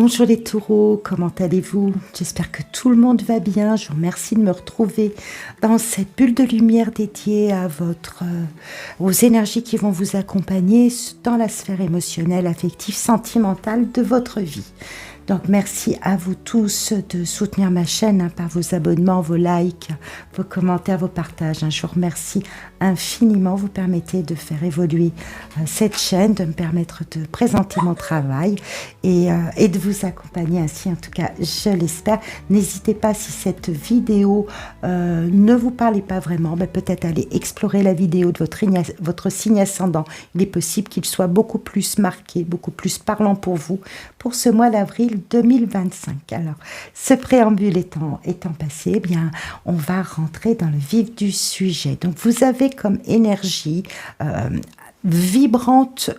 Bonjour les taureaux, comment allez-vous? J'espère que tout le monde va bien. Je vous remercie de me retrouver dans cette bulle de lumière dédiée à aux énergies qui vont vous accompagner dans la sphère émotionnelle, affective, sentimentale de votre vie. Donc merci à vous tous de soutenir ma chaîne par vos abonnements, vos likes, vos commentaires, vos partages. Je vous remercie infiniment. Vous permettez de faire évoluer cette chaîne, de me permettre de présenter mon travail et de vous accompagner ainsi, en tout cas, je l'espère. N'hésitez pas, si cette vidéo ne vous parlait pas vraiment, peut-être aller explorer la vidéo de votre signe ascendant. Il est possible qu'il soit beaucoup plus marqué, beaucoup plus parlant pour vous, pour ce mois d'avril 2025. Alors, ce préambule étant passé, on va rentrer dans le vif du sujet. Donc, vous avez comme énergie vibrante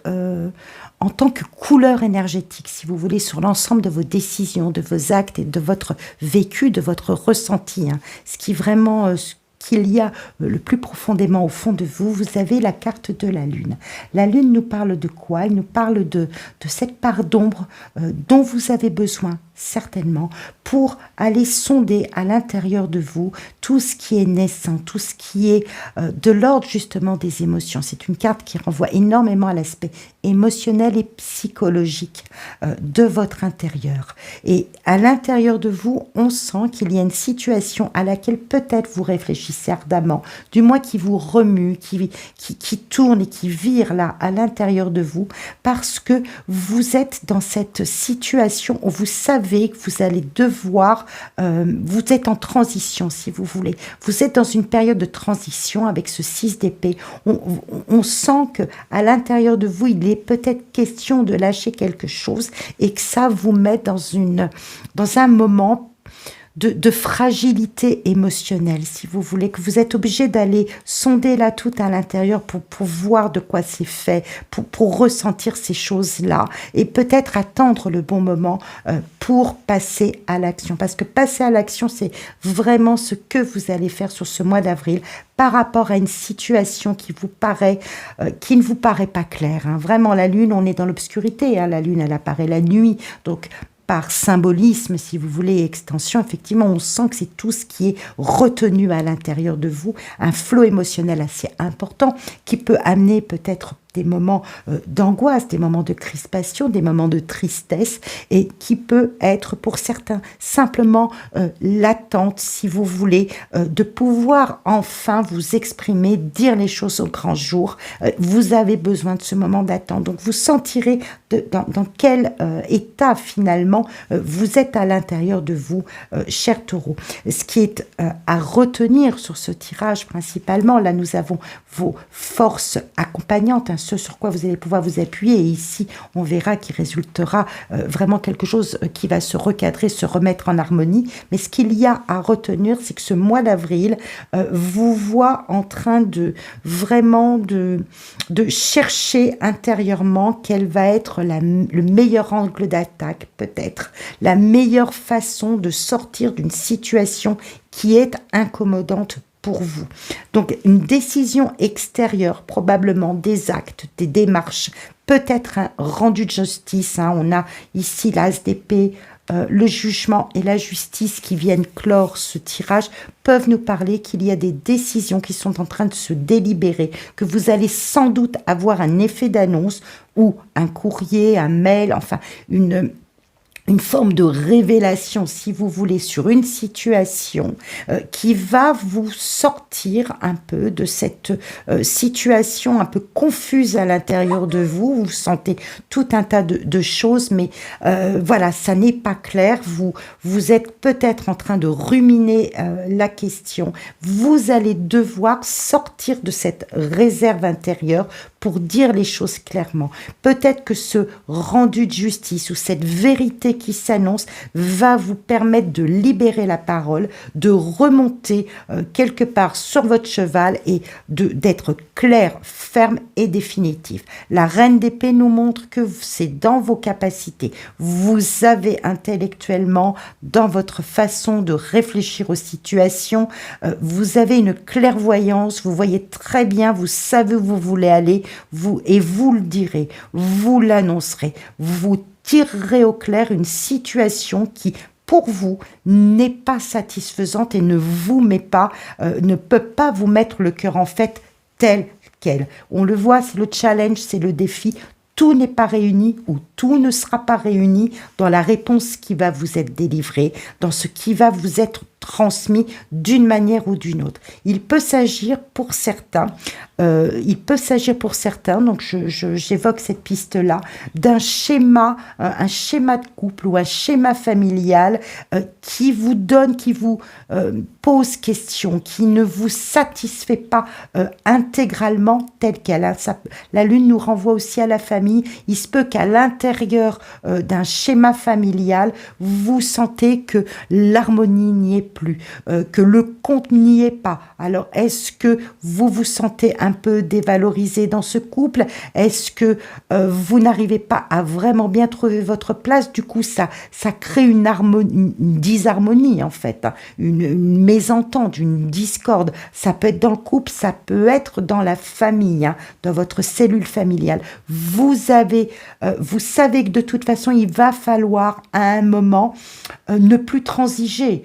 en tant que couleur énergétique, si vous voulez, sur l'ensemble de vos décisions, de vos actes et de votre vécu, de votre ressenti. Ce qui vraiment... qu'il y a le plus profondément au fond de vous, vous avez la carte de la Lune. La Lune nous parle de quoi? Elle nous parle de cette part d'ombre dont vous avez besoin, certainement, pour aller sonder à l'intérieur de vous tout ce qui est naissant, tout ce qui est de l'ordre justement des émotions. C'est une carte qui renvoie énormément à l'aspect émotionnel et psychologique de votre intérieur. Et à l'intérieur de vous, on sent qu'il y a une situation à laquelle peut-être vous réfléchissez ardemment, du moins qui vous remue, qui tourne et qui vire là à l'intérieur de vous, parce que vous êtes dans cette situation où vous savez que vous allez devoir, vous êtes en transition si vous voulez, vous êtes dans une période de transition avec ce 6 d'épée. On sent que à l'intérieur de vous, il est peut-être question de lâcher quelque chose et que ça vous met dans un moment de fragilité émotionnelle, si vous voulez, que vous êtes obligé d'aller sonder là tout à l'intérieur pour voir de quoi c'est fait, pour ressentir ces choses-là et peut-être attendre le bon moment pour passer à l'action. Parce que passer à l'action, c'est vraiment ce que vous allez faire sur ce mois d'avril par rapport à une situation qui ne vous paraît pas claire. Vraiment, la Lune, on est dans l'obscurité. La Lune, elle apparaît la nuit. Donc, par symbolisme, si vous voulez, extension, effectivement, on sent que c'est tout ce qui est retenu à l'intérieur de vous, un flot émotionnel assez important qui peut amener peut-être des moments d'angoisse, des moments de crispation, des moments de tristesse et qui peut être pour certains simplement l'attente, si vous voulez, de pouvoir enfin vous exprimer, dire les choses au grand jour. Vous avez besoin de ce moment d'attente. Donc vous sentirez dans quel état finalement vous êtes à l'intérieur de vous, cher taureau. Ce qui est à retenir sur ce tirage principalement, là nous avons vos forces accompagnantes, ce sur quoi vous allez pouvoir vous appuyer. Et ici, on verra qu'il résultera vraiment quelque chose qui va se recadrer, se remettre en harmonie. Mais ce qu'il y a à retenir, c'est que ce mois d'avril vous voit en train de chercher intérieurement quel va être le meilleur angle d'attaque, peut-être la meilleure façon de sortir d'une situation qui est incommodante pour vous. Donc, une décision extérieure, probablement des actes, des démarches, peut-être un rendu de justice. On a ici l'as d'épée, le jugement et la justice qui viennent clore ce tirage peuvent nous parler qu'il y a des décisions qui sont en train de se délibérer, que vous allez sans doute avoir un effet d'annonce ou un courrier, un mail, enfin une forme de révélation, si vous voulez, sur une situation qui va vous sortir un peu de cette situation un peu confuse à l'intérieur de vous. Vous sentez tout un tas de choses, mais voilà, ça n'est pas clair. Vous êtes peut-être en train de ruminer la question. Vous allez devoir sortir de cette réserve intérieure pour dire les choses clairement. Peut-être que ce rendu de justice ou cette vérité qui s'annonce va vous permettre de libérer la parole, de remonter quelque part sur votre cheval et d'être clair, ferme et définitif. La reine d'épée nous montre que c'est dans vos capacités. Vous avez intellectuellement, dans votre façon de réfléchir aux situations, vous avez une clairvoyance, vous voyez très bien, vous savez où vous voulez aller, et vous le direz, vous l'annoncerez, vous tirerez au clair une situation qui, pour vous, n'est pas satisfaisante et ne vous met pas, ne peut pas vous mettre le cœur en fête tel quel. On le voit, c'est le challenge, c'est le défi. Tout n'est pas réuni ou tout ne sera pas réuni dans la réponse qui va vous être délivrée, dans ce qui va vous être transmis d'une manière ou d'une autre. Il peut s'agir pour certains, donc j'évoque cette piste-là, d'un schéma, un schéma de couple ou un schéma familial qui vous donne, qui vous pose question, qui ne vous satisfait pas intégralement tel quel. La Lune nous renvoie aussi à la famille. Il se peut qu'à l'intérieur d'un schéma familial, vous sentez que l'harmonie n'y est plus, que le compte n'y est pas. Alors, est-ce que vous vous sentez un peu dévalorisé dans ce couple? Est-ce que vous n'arrivez pas à vraiment bien trouver votre place? Du coup, ça crée une disharmonie, en fait, hein, une mésentente, une discorde. Ça peut être dans le couple, ça peut être dans la famille, hein, dans votre cellule familiale. Vous savez que de toute façon, il va falloir à un moment ne plus transiger,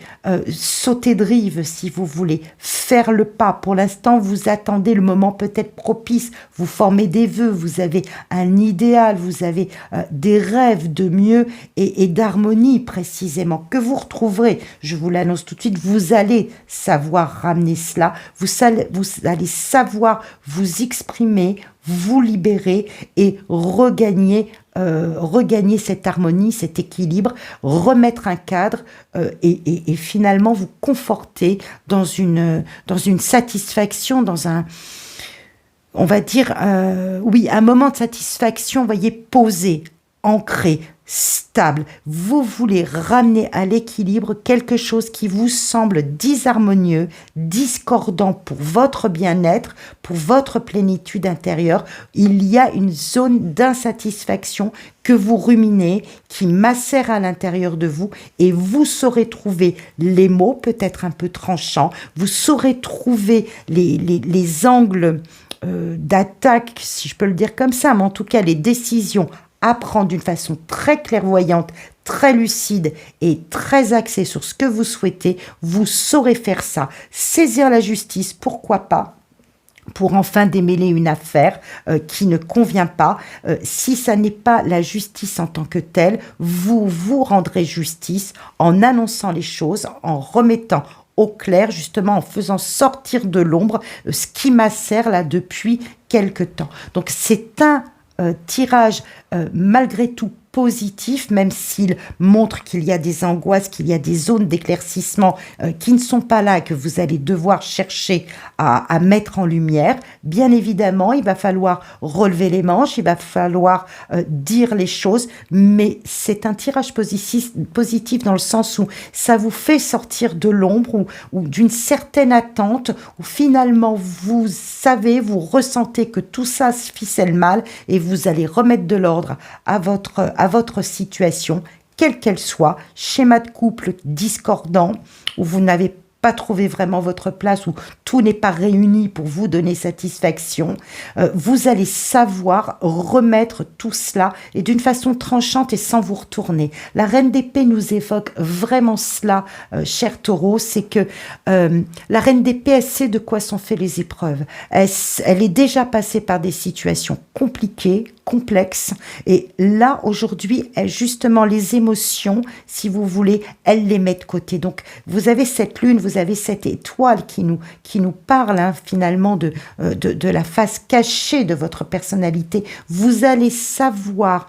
sauter de rive si vous voulez, faire le pas. Pour l'instant, vous attendez le moment peut-être propice, vous formez des vœux, vous avez un idéal, vous avez des rêves de mieux et d'harmonie précisément, que vous retrouverez, je vous l'annonce tout de suite, vous allez savoir ramener cela, vous allez savoir vous exprimer, vous libérer et regagner cette harmonie, cet équilibre, remettre un cadre et finalement vous conforter dans une satisfaction, dans un, on va dire, un moment de satisfaction, voyez, posé, ancré, stable. Vous voulez ramener à l'équilibre quelque chose qui vous semble disharmonieux, discordant pour votre bien-être, pour votre plénitude intérieure. Il y a une zone d'insatisfaction que vous ruminez, qui macère à l'intérieur de vous, et vous saurez trouver les mots peut-être un peu tranchants, vous saurez trouver les angles d'attaque, si je peux le dire comme ça, mais en tout cas les décisions à prendre d'une façon très clairvoyante, très lucide et très axée sur ce que vous souhaitez. Vous saurez faire ça. Saisir la justice, pourquoi pas, pour enfin démêler une affaire qui ne convient pas. Si ça n'est pas la justice en tant que telle, vous vous rendrez justice en annonçant les choses, en remettant au clair, justement en faisant sortir de l'ombre ce qui macère là depuis quelque temps. Donc c'est un tirage malgré tout positif, même s'il montre qu'il y a des angoisses, qu'il y a des zones d'éclaircissement qui ne sont pas là et que vous allez devoir chercher à mettre en lumière. Bien évidemment, il va falloir relever les manches, il va falloir dire les choses, mais c'est un tirage positif dans le sens où ça vous fait sortir de l'ombre ou d'une certaine attente, où finalement vous savez, vous ressentez que tout ça se ficelle mal et vous allez remettre de l'ordre à votre situation, quelle qu'elle soit, schéma de couple discordant, où vous n'avez pas trouvé vraiment votre place, où tout n'est pas réuni pour vous donner satisfaction, vous allez savoir remettre tout cela et d'une façon tranchante et sans vous retourner. La Reine d'Épée nous évoque vraiment cela, cher Taureau, c'est que la Reine d'Épée, elle sait de quoi sont faites les épreuves. Elle est déjà passée par des situations compliquées, complexes, et là, aujourd'hui, justement, les émotions, si vous voulez, elle les met de côté. Donc, vous avez cette lune, vous avez cette étoile qui nous parle finalement de la face cachée de votre personnalité. Vous allez savoir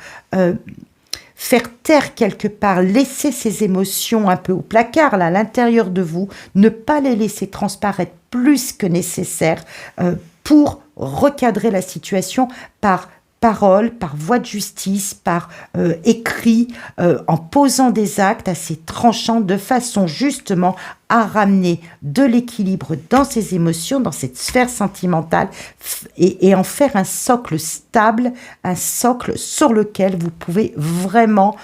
faire taire quelque part, laisser ces émotions un peu au placard, là, à l'intérieur de vous, ne pas les laisser transparaître plus que nécessaire pour recadrer la situation par parole, par voie de justice, par écrit, en posant des actes assez tranchants de façon justement à ramener de l'équilibre dans ses émotions, dans cette sphère sentimentale, et en faire un socle stable, un socle sur lequel vous pouvez vraiment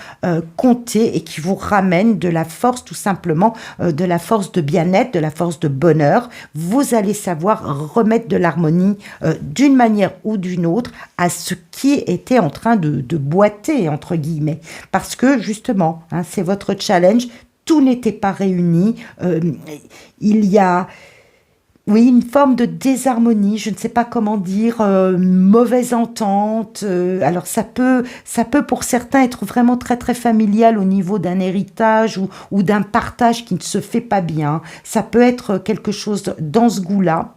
compter et qui vous ramène de la force, tout simplement, de la force de bien-être, de la force de bonheur. Vous allez savoir remettre de l'harmonie d'une manière ou d'une autre à ce qui était en train de boiter, entre guillemets. Parce que, justement, hein, c'est votre challenge, tout n'était pas réuni. Il y a... Oui, une forme de désharmonie, je ne sais pas comment dire, mauvaise entente. Alors ça peut pour certains être vraiment très très familial au niveau d'un héritage ou d'un partage qui ne se fait pas bien. Ça peut être quelque chose dans ce goût-là.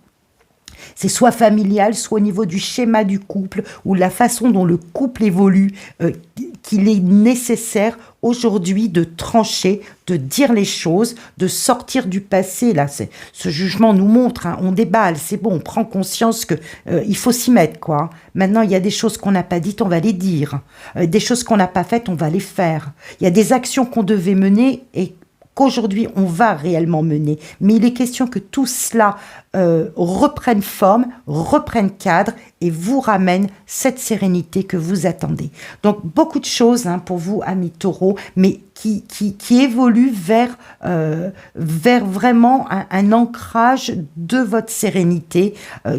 C'est soit familial, soit au niveau du schéma du couple ou la façon dont le couple évolue, qu'il est nécessaire aujourd'hui de trancher, de dire les choses, de sortir du passé. Là, ce jugement nous montre, hein, on déballe, c'est bon, on prend conscience que il faut s'y mettre, quoi. Maintenant, il y a des choses qu'on n'a pas dites, on va les dire. Des choses qu'on n'a pas faites, on va les faire. Il y a des actions qu'on devait mener et qu'aujourd'hui on va réellement mener. Mais il est question que tout cela reprenne forme, reprenne cadre et vous ramène cette sérénité que vous attendez. Donc beaucoup de choses hein, pour vous, amis taureaux, mais qui évoluent vers vraiment un ancrage de votre sérénité,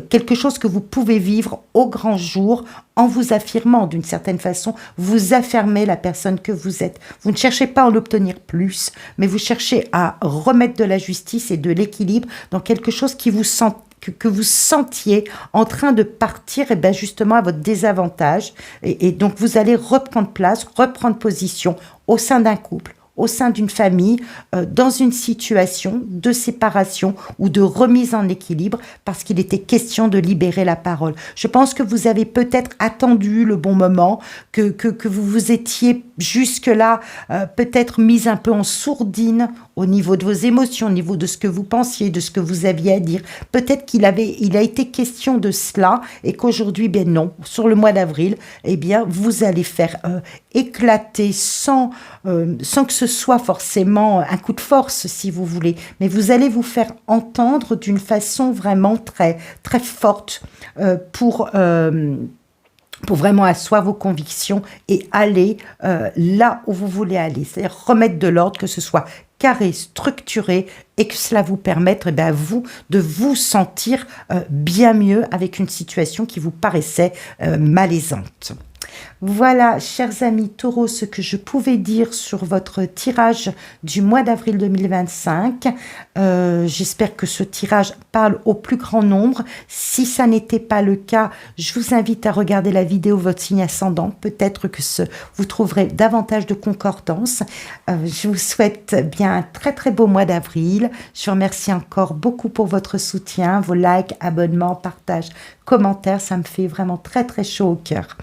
quelque chose que vous pouvez vivre au grand jour en vous affirmant d'une certaine façon, vous affirmez la personne que vous êtes. Vous ne cherchez pas à en obtenir plus, mais vous cherchez à remettre de la justice et de l'équilibre dans quelque chose qui vous sent que vous sentiez en train de partir et bien justement à votre désavantage. Et donc vous allez reprendre place, reprendre position au sein d'un couple, au sein d'une famille, dans une situation de séparation ou de remise en équilibre parce qu'il était question de libérer la parole. Je pense que vous avez peut-être attendu le bon moment, que vous vous étiez jusque-là peut-être mis un peu en sourdine au niveau de vos émotions, au niveau de ce que vous pensiez, de ce que vous aviez à dire. Peut-être il a été question de cela et qu'aujourd'hui, bien non, sur le mois d'avril, eh bien, vous allez faire éclater sans que ce soit forcément un coup de force, si vous voulez, mais vous allez vous faire entendre d'une façon vraiment très, très forte pour vraiment asseoir vos convictions et aller là où vous voulez aller, c'est-à-dire remettre de l'ordre, que ce soit carré, structuré, et que cela vous permette, eh bien, vous, de vous sentir bien mieux avec une situation qui vous paraissait malaisante. Voilà, chers amis taureaux, ce que je pouvais dire sur votre tirage du mois d'avril 2025. J'espère que ce tirage parle au plus grand nombre. Si ça n'était pas le cas, je vous invite à regarder la vidéo Votre signe ascendant. Peut-être que vous trouverez davantage de concordance. Je vous souhaite bien un très très beau mois d'avril. Je vous remercie encore beaucoup pour votre soutien, vos likes, abonnements, partages, commentaires. Ça me fait vraiment très très chaud au cœur.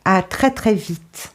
À très très vite.